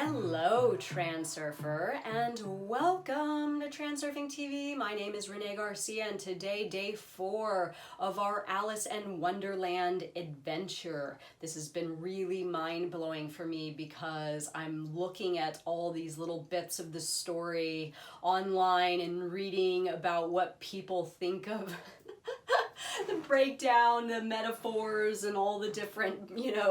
Hello, Transurfer, and welcome to TransurfingTV. My name is Renee Garcia, and today, day 4 of our Alice in Wonderland adventure. This has been really mind-blowing for me because I'm looking at all these little bits of the story online and reading about what people think of the breakdown, the metaphors, and all the different,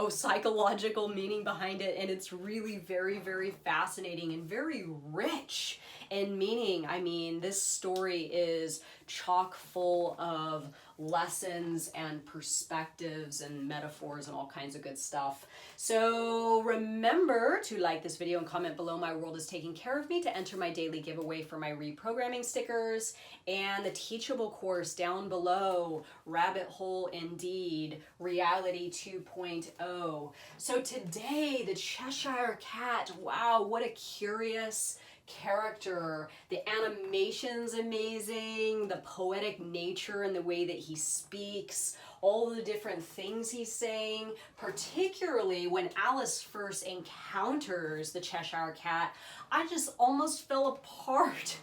psychological meaning behind it. And it's really very, very fascinating and very rich in meaning. I mean, this story is chock full of lessons and perspectives and metaphors and all kinds of good stuff. So remember to like this video and comment below. My world is taking care of me, to enter my daily giveaway for my reprogramming stickers and the teachable course down below, Rabbit Hole Indeed, Reality 2.0. So today, the Cheshire Cat, wow, what a curious character. The animation's amazing, the poetic nature and the way that he speaks, all the different things he's saying, particularly when Alice first encounters the Cheshire Cat. I just almost fell apart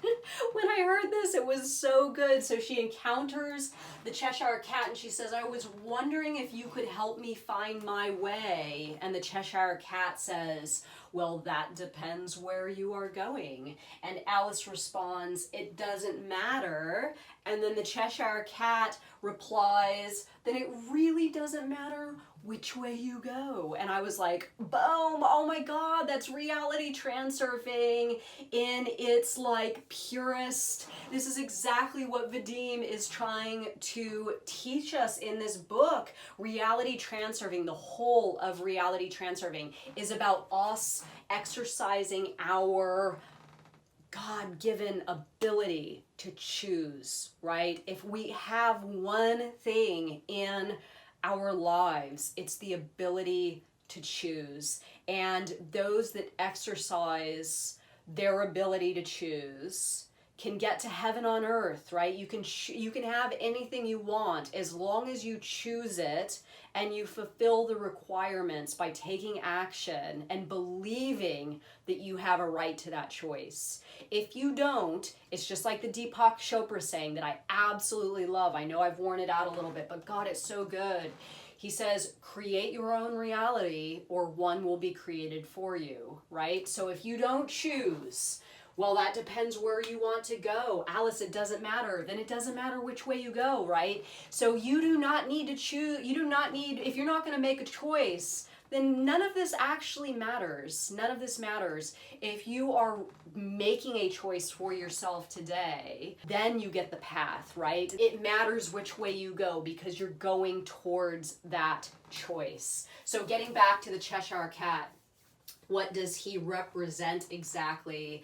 when I heard this. It was so good. So she encounters the Cheshire Cat and she says, "I was wondering if you could help me find my way." And the Cheshire Cat says, "Well, that depends where you are going." And Alice responds, "It doesn't matter." And then the Cheshire Cat replies, "Then it really doesn't matter which way you go." And I was like, boom, oh my God, that's reality transurfing in its purest. This is exactly what Vadim is trying to teach us in this book. Reality transurfing, the whole of reality transurfing, is about us exercising our God-given ability to choose, right? If we have one thing in our lives, it's the ability to choose. And those that exercise their ability to choose can get to heaven on earth, right? You can have anything you want as long as you choose it and you fulfill the requirements by taking action and believing that you have a right to that choice. If you don't, it's just like the Deepak Chopra saying that I absolutely love. I know I've worn it out a little bit, but God, it's so good. He says, create your own reality or one will be created for you, right? So if you don't choose, well, that depends where you want to go. Alice, it doesn't matter. Then it doesn't matter which way you go, right? So you do not need to choose. You do not need, if you're not going to make a choice, then none of this actually matters. None of this matters. If you are making a choice for yourself today, then you get the path, right? It matters which way you go because you're going towards that choice. So getting back to the Cheshire Cat, what does he represent exactly?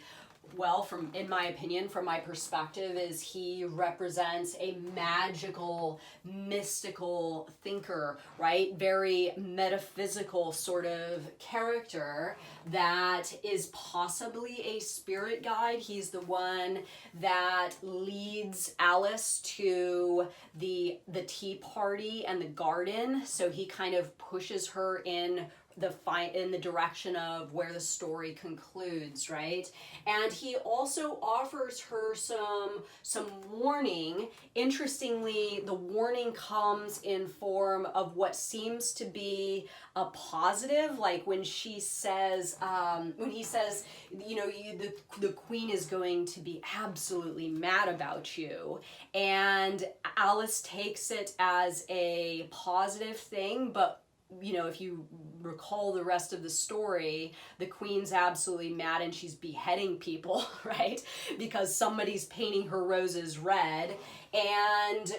Well, in my opinion, from my perspective, is he represents a magical, mystical thinker, right? Very metaphysical sort of character that is possibly a spirit guide. He's the one that leads Alice to the tea party and the garden. So he kind of pushes her in the direction of where the story concludes, right? And he also offers her some warning. Interestingly, the warning comes in form of what seems to be a positive, like when she says, when he says, the queen is going to be absolutely mad about you, and Alice takes it as a positive thing, but if you recall the rest of the story, the queen's absolutely mad and she's beheading people, right? Because somebody's painting her roses red, and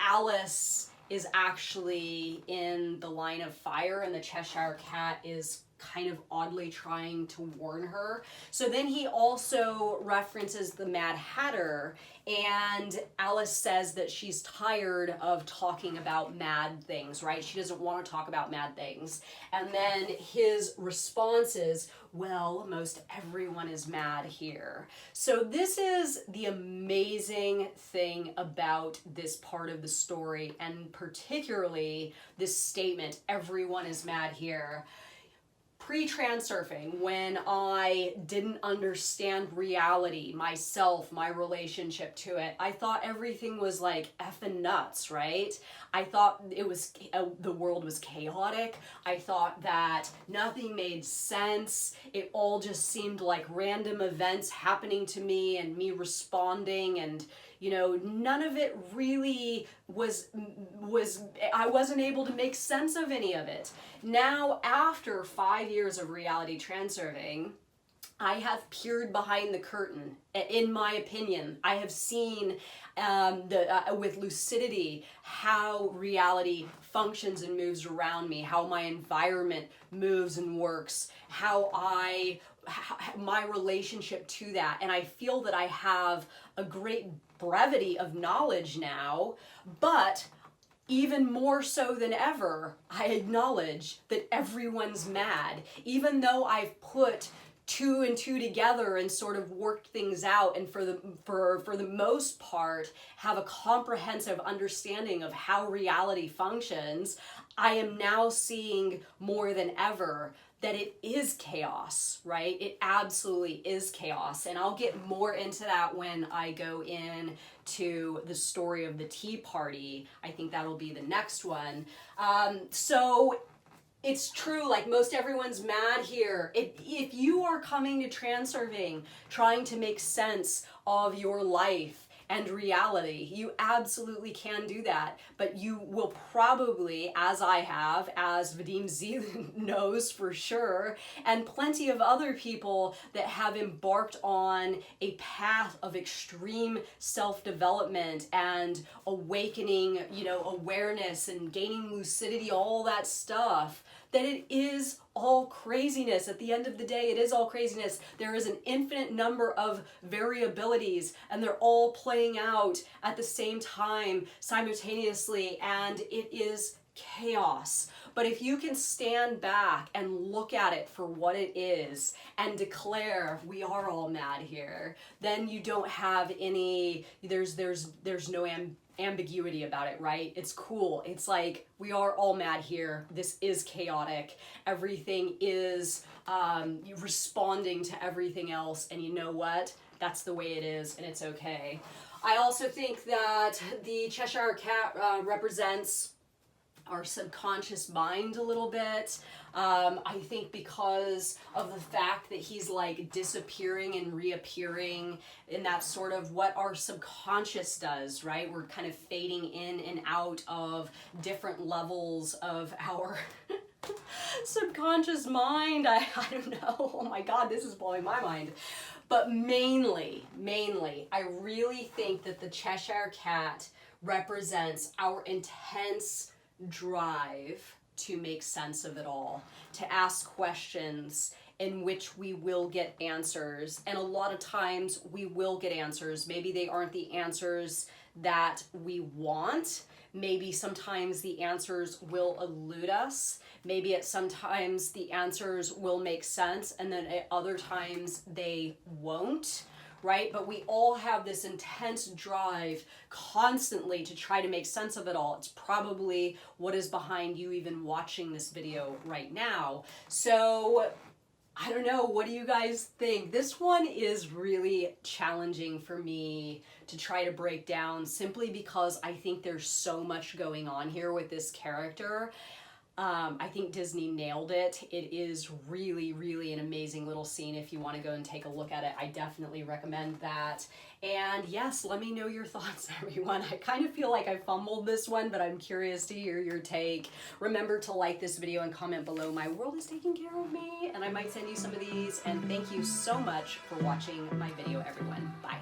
Alice is actually in the line of fire and the Cheshire Cat is kind of oddly trying to warn her. So then he also references the Mad Hatter, and Alice says that she's tired of talking about mad things, right? She doesn't want to talk about mad things. And then his response is, well, most everyone is mad here. So this is the amazing thing about this part of the story, and particularly this statement, everyone is mad here. pre-transurfing, when I didn't understand reality, myself, my relationship to it, I thought everything was like effing nuts, right? I thought it was, the world was chaotic. I thought that nothing made sense. It all just seemed like random events happening to me and me responding, and you know, none of it really was, I wasn't able to make sense of any of it. Now, after 5 years of reality transurfing, I have peered behind the curtain. In my opinion, I have seen with lucidity how reality functions and moves around me, how my environment moves and works, how my relationship to that. And I feel that I have a great brevity of knowledge now, but even more so than ever, I acknowledge that everyone's mad. Even though I've put 2 and 2 together and sort of worked things out, and for the most part have a comprehensive understanding of how reality functions, I am now seeing more than ever that it is chaos, right? It absolutely is chaos. And I'll get more into that when I go in to the story of the Tea Party. I think that'll be the next one. So it's true, like most everyone's mad here. If you are coming to transurfing, trying to make sense of your life and reality, you absolutely can do that, but you will probably, as I have, as Vadim Zeland knows for sure, and plenty of other people that have embarked on a path of extreme self-development and awakening, you know, awareness and gaining lucidity, all that stuff, that it is all craziness. At the end of the day, it is all craziness. There is an infinite number of variabilities, and they're all playing out at the same time, simultaneously, and it is chaos. But if you can stand back and look at it for what it is and declare we are all mad here, then you don't have any, there's no ambiguity about it, right? It's cool. It's like, we are all mad here. This is chaotic. Everything is responding to everything else, and you know what? That's the way it is, and it's okay. I also think that the Cheshire cat represents our subconscious mind a little bit. I think because of the fact that he's like disappearing and reappearing, and that's sort of what our subconscious does, right? We're kind of fading in and out of different levels of our subconscious mind. I don't know. Oh my God, this is blowing my mind. But mainly, I really think that the Cheshire cat represents our intense drive to make sense of it all, to ask questions in which we will get answers. And a lot of times we will get answers. Maybe they aren't the answers that we want. Maybe sometimes the answers will elude us. Maybe sometimes the answers will make sense, and then at other times they won't. Right? But we all have this intense drive constantly to try to make sense of it all. It's probably what is behind you even watching this video right now. So I don't know, what do you guys think? This one is really challenging for me to try to break down, simply because I think there's so much going on here with this character. I think Disney nailed it. It is really, really an amazing little scene. If you want to go and take a look at it, I definitely recommend that. And yes, let me know your thoughts, everyone. I kind of feel like I fumbled this one, but I'm curious to hear your take. Remember to like this video and comment below. My world is taking care of me, and I might send you some of these. And thank you so much for watching my video, everyone. Bye.